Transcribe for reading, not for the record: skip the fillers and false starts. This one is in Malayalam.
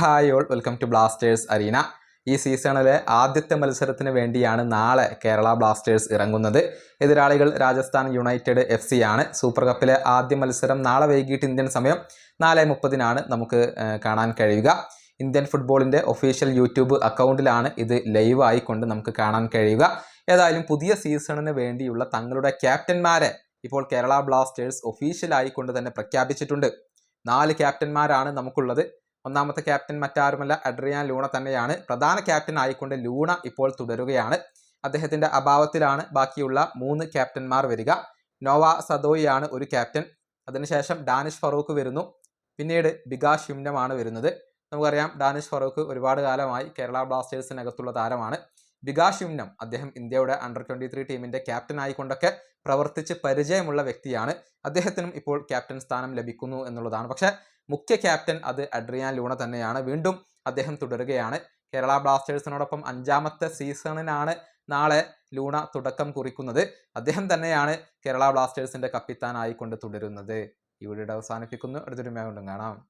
Hi all, welcome to blasters arena. ഈ സീസണിലെ ആദ്യത്തെ മത്സരത്തിന് വേണ്ടിയാണ് നാളെ കേരള ബ്ലാസ്റ്റേഴ്സ് ഇറങ്ങുന്നത്. എതിരാളികൾ രാജസ്ഥാൻ യുണൈറ്റഡ് FC ആണ്. സൂപ്പർ കപ്പിലെ ആദ്യ മത്സരം നാളെ വൈകിട്ട് ഇന്ത്യൻ സമയം 4:30 നമുക്ക് കാണാൻ കഴിയുക. ഇന്ത്യൻ ഫുട്ബോളിൻ്റെ ഒഫീഷ്യൽ യൂട്യൂബ് അക്കൗണ്ടിലാണ് ഇത് ലൈവ് ആയിക്കൊണ്ട് നമുക്ക് കാണാൻ കഴിയുക. ഏതായാലും പുതിയ സീസണിന് വേണ്ടിയുള്ള തങ്ങളുടെ ക്യാപ്റ്റന്മാരെ ഇപ്പോൾ കേരള ബ്ലാസ്റ്റേഴ്സ് ഒഫീഷ്യലായിക്കൊണ്ട് തന്നെ പ്രഖ്യാപിച്ചിട്ടുണ്ട്. 4 ക്യാപ്റ്റന്മാരാണ് നമുക്കുള്ളത്. ഒന്നാമത്തെ ക്യാപ്റ്റൻ മറ്റാരുമല്ല, അഡ്രിയാൻ ലൂണ തന്നെയാണ്. പ്രധാന ക്യാപ്റ്റൻ ആയിക്കൊണ്ട് ലൂണ ഇപ്പോൾ തുടരുകയാണ്. അദ്ദേഹത്തിൻ്റെ അഭാവത്തിലാണ് ബാക്കിയുള്ള 3 ക്യാപ്റ്റന്മാർ വരിക. നോവ സദോയിയാണ് ഒരു ക്യാപ്റ്റൻ. അതിനുശേഷം ഡാനിഷ് ഫറൂഖ് വരുന്നു. പിന്നീട് ബികാഷ് യുംനമാണ് വരുന്നത്. നമുക്കറിയാം, ഡാനിഷ് ഫറൂഖ് ഒരുപാട് കാലമായി കേരള ബ്ലാസ്റ്റേഴ്സിനകത്തുള്ള താരമാണ്. ബികാഷ് യുംനം അദ്ദേഹം ഇന്ത്യയുടെ അണ്ടർ 23 ടീമിൻ്റെ ക്യാപ്റ്റൻ ആയിക്കൊണ്ടൊക്കെ പ്രവർത്തിച്ച് പരിചയമുള്ള വ്യക്തിയാണ്. അദ്ദേഹത്തിനും ഇപ്പോൾ ക്യാപ്റ്റൻ സ്ഥാനം ലഭിക്കുന്നു എന്നുള്ളതാണ്. പക്ഷേ മുഖ്യ ക്യാപ്റ്റൻ അത് അഡ്രിയാൻ ലൂണ തന്നെയാണ്. വീണ്ടും അദ്ദേഹം തുടരുകയാണ്. കേരള ബ്ലാസ്റ്റേഴ്സിനോടൊപ്പം 5ാമത്തെ സീസണിനാണ് നാളെ ലൂണ തുടക്കം കുറിക്കുന്നത്. അദ്ദേഹം തന്നെയാണ് കേരള ബ്ലാസ്റ്റേഴ്സിൻ്റെ കപ്പിത്താനായിക്കൊണ്ട് തുടരുന്നത്. ഈ വീഡിയോ അവസാനിപ്പിക്കുന്നു. അടുത്തൊരു മേഖല കാണാം.